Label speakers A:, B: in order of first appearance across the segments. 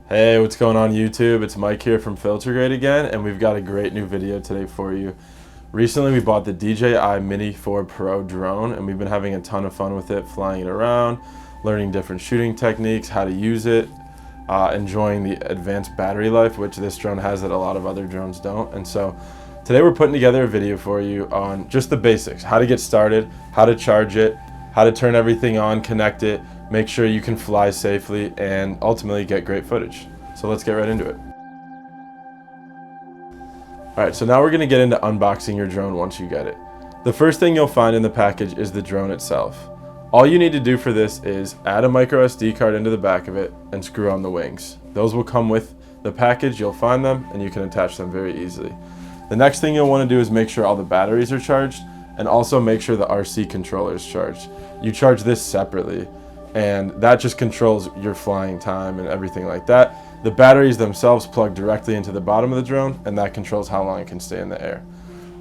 A: Hey, what's going on YouTube? It's Mike here from FilterGrade again, and we've got a great new video today for you. Recently we bought the DJI Mini 4 Pro drone, and we've been having a ton of fun with it, flying it around, learning different shooting techniques, how to use it, enjoying the advanced battery life, which this drone has that a lot of other drones don't. And so today we're putting together a video for you on just the basics, how to get started, how to charge it, how to turn everything on, connect it, make sure you can fly safely, and ultimately get great footage. So let's get right into it. Alright, so now we're going to get into unboxing your drone once you get it. The first thing you'll find in the package is the drone itself. All you need to do for this is add a micro SD card into the back of it and screw on the wings. Those will come with the package, you'll find them, and you can attach them very easily. The next thing you'll want to do is make sure all the batteries are charged, and also make sure the RC controller is charged. You charge this separately, and that just controls your flying time and everything like that. The batteries themselves plug directly into the bottom of the drone, and that controls how long it can stay in the air.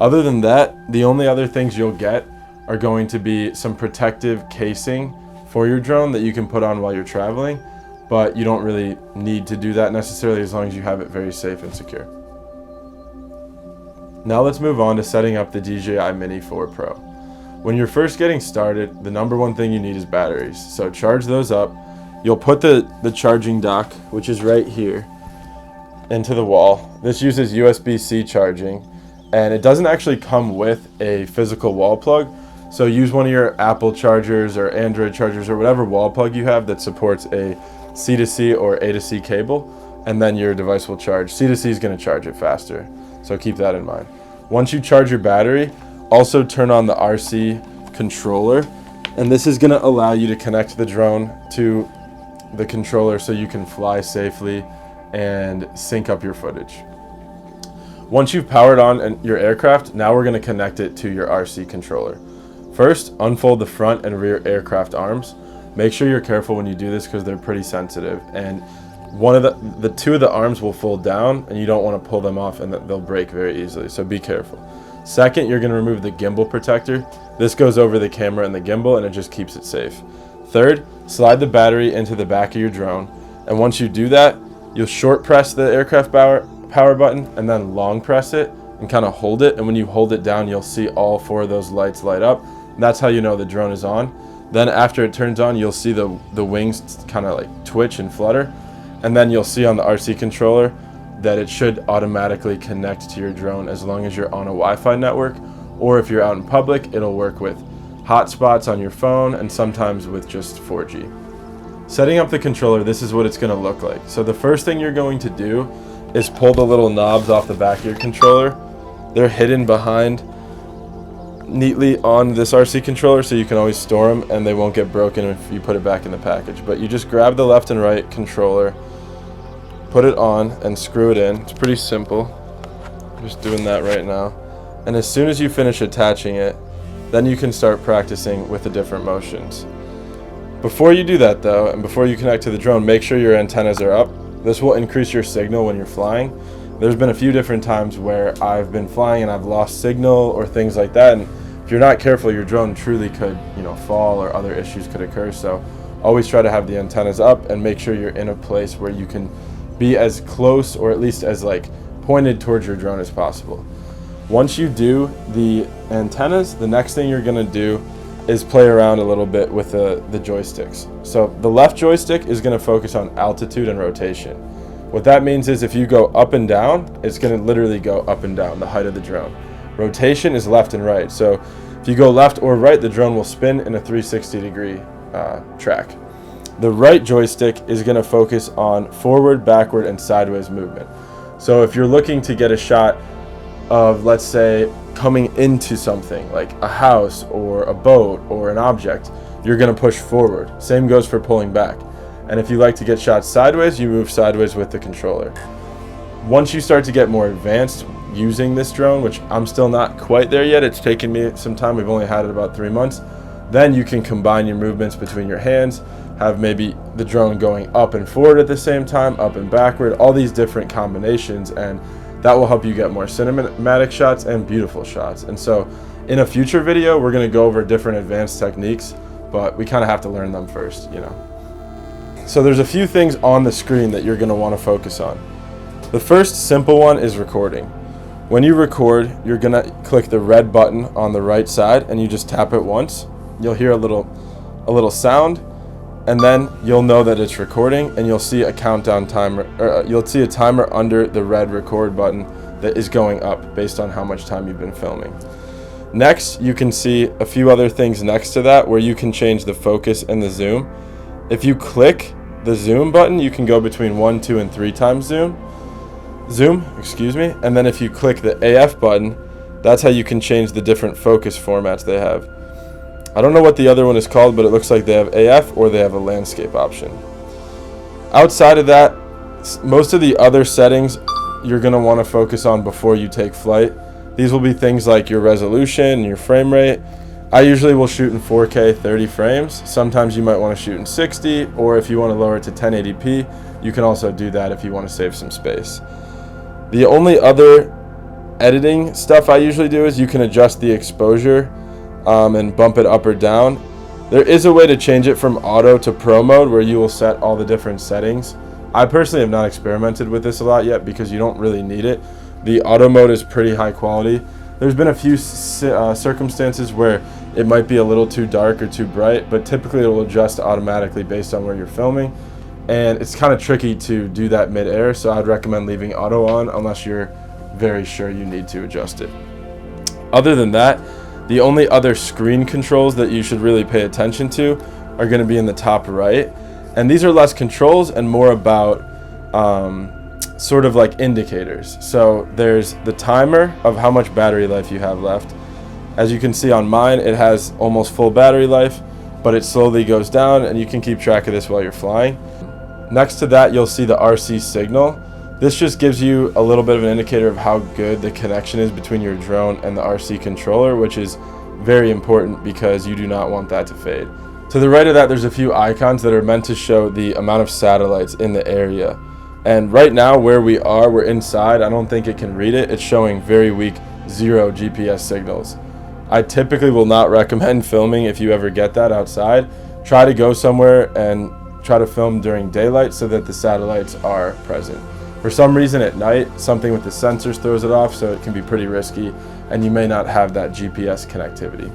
A: Other than that, the only other things you'll get are going to be some protective casing for your drone that you can put on while you're traveling, but you don't really need to do that necessarily as long as you have it very safe and secure. Now let's move on to setting up the DJI Mini 4 Pro. When you're first getting started, the number one thing you need is batteries. So charge those up. You'll put the charging dock, which is right here, into the wall. This uses USB-C charging, and it doesn't actually come with a physical wall plug. So use one of your Apple chargers or Android chargers or whatever wall plug you have that supports a C2C or A to C cable, and then your device will charge. C2C is going to charge it faster, so keep that in mind. Once you charge your battery, also turn on the RC controller, and this is going to allow you to connect the drone to the controller so you can fly safely and sync up your footage. Once you've powered on your aircraft, now we're going to connect it to your RC controller. First, unfold the front and rear aircraft arms. Make sure you're careful when you do this because they're pretty sensitive, and one of the two of the arms will fold down, and you don't want to pull them off, and they'll break very easily, so be careful. Second, you're going to remove the gimbal protector. This goes over the camera and the gimbal, and it just keeps it safe. Third, slide the battery into the back of your drone, and once you do that, you'll short press the aircraft power button and then long press it and kind of hold it, and when you hold it down, you'll see all four of those lights light up, and that's how you know the drone is on. Then after it turns on, you'll see the wings kind of like twitch and flutter, and then you'll see on the RC controller that it should automatically connect to your drone as long as you're on a Wi-Fi network, or if you're out in public, it'll work with hotspots on your phone and sometimes with just 4G. Setting up the controller, this is what it's going to look like. So the first thing you're going to do is pull the little knobs off the back of your controller. They're hidden behind neatly on this RC controller, so you can always store them and they won't get broken if you put it back in the package. But you just grab the left and right controller, put it on, and screw it in. It's pretty simple. I'm just doing that right now. And as soon as you finish attaching it, then you can start practicing with the different motions. Before you do that though, and before you connect to the drone, make sure your antennas are up. This will increase your signal when you're flying. There's been a few different times where I've been flying and I've lost signal or things like that, and if you're not careful, your drone truly could, fall, or other issues could occur. So always try to have the antennas up and make sure you're in a place where you can be as close, or at least as pointed towards your drone as possible. Once you do the antennas, the next thing you're going to do is play around a little bit with the joysticks. So the left joystick is going to focus on altitude and rotation. What that means is if you go up and down, it's going to literally go up and down the height of the drone. Rotation is left and right. So if you go left or right, the drone will spin in a 360-degree track. The right joystick is going to focus on forward, backward, and sideways movement. So if you're looking to get a shot of, let's say, coming into something like a house or a boat or an object, you're going to push forward. Same goes for pulling back. And if you like to get shots sideways, you move sideways with the controller. Once you start to get more advanced using this drone, which I'm still not quite there yet, it's taken me some time, we've only had it about 3 months, then you can combine your movements between your hands, have maybe the drone going up and forward at the same time, up and backward, all these different combinations, and that will help you get more cinematic shots and beautiful shots. And so in a future video, we're going to go over different advanced techniques, but we kind of have to learn them first, So there's a few things on the screen that you're going to want to focus on. The first simple one is recording. When you record, you're going to click the red button on the right side and you just tap it once. You'll hear a little sound, and then you'll know that it's recording, and you'll see a countdown timer, or you'll see a timer under the red record button that is going up based on how much time you've been filming. Next, you can see a few other things next to that where you can change the focus and the zoom. If you click the zoom button, you can go between 1, 2, and 3 times zoom, and then if you click the AF button, that's how you can change the different focus formats they have. I don't know what the other one is called, but it looks like they have AF or they have a landscape option. Outside of that, most of the other settings you're going to want to focus on before you take flight. These will be things like your resolution and your frame rate. I usually will shoot in 4K 30 frames. Sometimes you might want to shoot in 60, or if you want to lower it to 1080p, you can also do that if you want to save some space. The only other editing stuff I usually do is you can adjust the exposure and bump it up or down. There is a way to change it from auto to pro mode where you will set all the different settings. I personally have not experimented with this a lot yet because you don't really need it. The auto mode is pretty high quality. There's been a few circumstances where it might be a little too dark or too bright, but typically it will adjust automatically based on where you're filming. And it's kind of tricky to do that mid-air, so I'd recommend leaving auto on unless you're very sure you need to adjust it. Other than that, the only other screen controls that you should really pay attention to are going to be in the top right. And these are less controls and more about sort of like indicators. So there's the timer of how much battery life you have left. As you can see on mine, it has almost full battery life, but it slowly goes down, and you can keep track of this while you're flying. Next to that, you'll see the RC signal. This just gives you a little bit of an indicator of how good the connection is between your drone and the RC controller, which is very important because you do not want that to fade. To the right of that, there's a few icons that are meant to show the amount of satellites in the area. And right now where we are, we're inside. I don't think it can read it. It's showing very weak 0 GPS signals. I typically will not recommend filming if you ever get that outside. Try to go somewhere and try to film during daylight so that the satellites are present. For some reason at night, something with the sensors throws it off, so it can be pretty risky, and you may not have that GPS connectivity.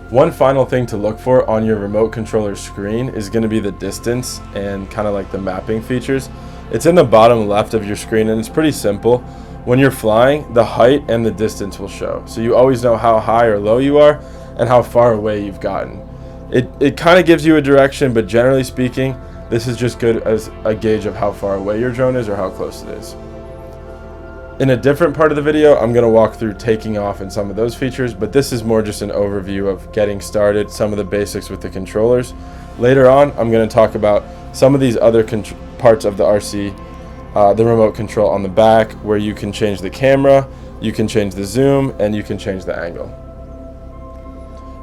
A: One final thing to look for on your remote controller screen is going to be the distance and kind of like the mapping features. It's in the bottom left of your screen, and it's pretty simple. When you're flying, the height and the distance will show, so you always know how high or low you are and how far away you've gotten. It kind of gives you a direction, but generally speaking, this is just good as a gauge of how far away your drone is or how close it is. In a different part of the video, I'm going to walk through taking off and some of those features, but this is more just an overview of getting started, some of the basics with the controllers. Later on, I'm going to talk about some of these other parts of the RC, the remote control on the back, where you can change the camera, you can change the zoom, and you can change the angle.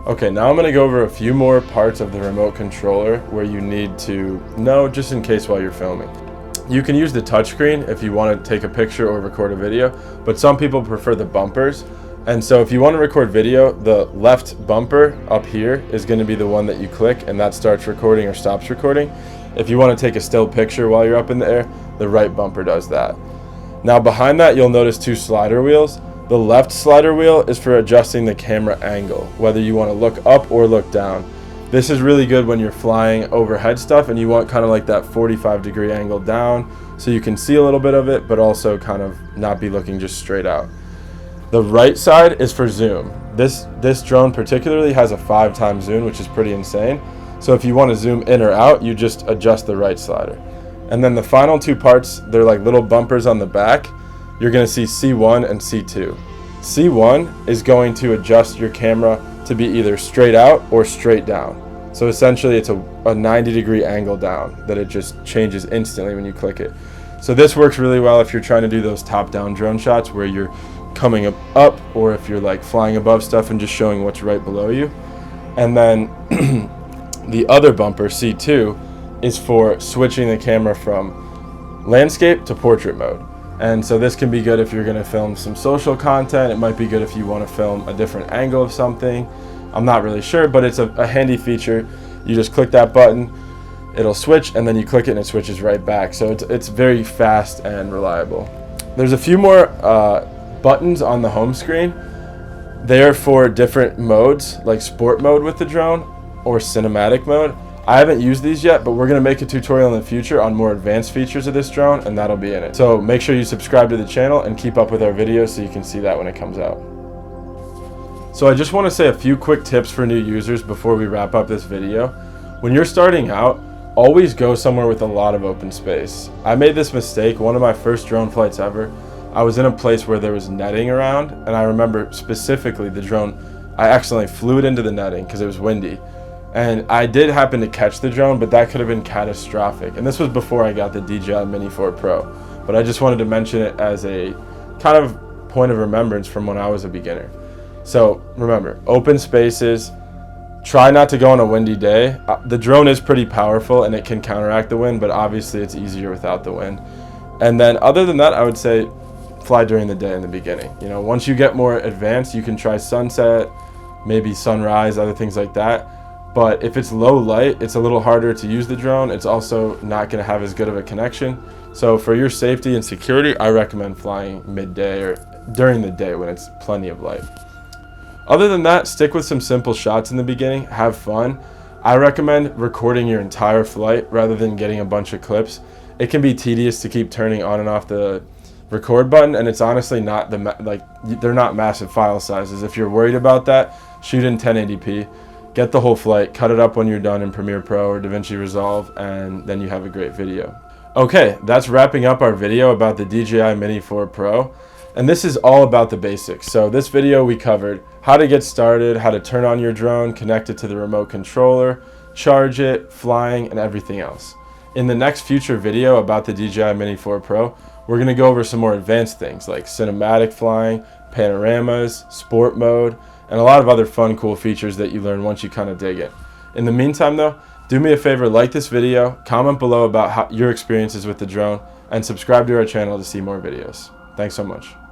A: Okay, now I'm going to go over a few more parts of the remote controller where you need to know just in case while you're filming. You can use the touchscreen if you want to take a picture or record a video, but some people prefer the bumpers. And so if you want to record video, the left bumper up here is going to be the one that you click, and that starts recording or stops recording. If you want to take a still picture while you're up in the air, the right bumper does that. Now behind that, you'll notice 2 slider wheels. The left slider wheel is for adjusting the camera angle, whether you want to look up or look down. This is really good when you're flying overhead stuff and you want kind of like that 45-degree angle down so you can see a little bit of it, but also kind of not be looking just straight out. The right side is for zoom. This drone particularly has a 5x zoom, which is pretty insane. So if you want to zoom in or out, you just adjust the right slider. And then the final 2 parts, they're like little bumpers on the back. You're going to see C1 and C2. C1 is going to adjust your camera to be either straight out or straight down. So essentially it's a 90-degree angle down that it just changes instantly when you click it. So this works really well if you're trying to do those top-down drone shots where you're coming up, or if you're like flying above stuff and just showing what's right below you. And then the other bumper, C2, is for switching the camera from landscape to portrait mode. And so this can be good if you're going to film some social content. It might be good if you want to film a different angle of something. I'm not really sure, but it's a handy feature. You just click that button. it'll switch, and then you click it and it switches right back. So it's very fast and reliable. There's a few more buttons on the home screen. They're for different modes, like sport mode with the drone or cinematic mode. I haven't used these yet, but we're gonna make a tutorial in the future on more advanced features of this drone, and that'll be in it. So make sure you subscribe to the channel and keep up with our videos so you can see that when it comes out. So I just wanna say a few quick tips for new users before we wrap up this video. When you're starting out, always go somewhere with a lot of open space. I made this mistake one of my first drone flights ever. I was in a place where there was netting around, and I remember specifically the drone, I accidentally flew it into the netting because it was windy. And I did happen to catch the drone, but that could have been catastrophic. And this was before I got the DJI Mini 4 Pro. But I just wanted to mention it as a kind of point of remembrance from when I was a beginner. So remember, open spaces, try not to go on a windy day. The drone is pretty powerful and it can counteract the wind, but obviously it's easier without the wind. And then other than that, I would say fly during the day in the beginning. You know, once you get more advanced, you can try sunset, maybe sunrise, other things like that. But if it's low light, it's a little harder to use the drone. It's also not going to have as good of a connection. So for your safety and security, I recommend flying midday or during the day when it's plenty of light. Other than that, stick with some simple shots in the beginning, have fun. I recommend recording your entire flight rather than getting a bunch of clips. It can be tedious to keep turning on and off the record button, and it's honestly not they're not massive file sizes. If you're worried about that, shoot in 1080p. Get the whole flight, cut it up when you're done in Premiere Pro or DaVinci Resolve, and then you have a great video. Okay, that's wrapping up our video about the DJI Mini 4 Pro. And this is all about the basics. So this video we covered how to get started, how to turn on your drone, connect it to the remote controller, charge it, flying, and everything else. In the next future video about the DJI Mini 4 Pro, we're gonna go over some more advanced things like cinematic flying, panoramas, sport mode, and a lot of other fun, cool features that you learn once you kind of dig it. In the meantime though, do me a favor, like this video, comment below about your experiences with the drone, and subscribe to our channel to see more videos. Thanks so much.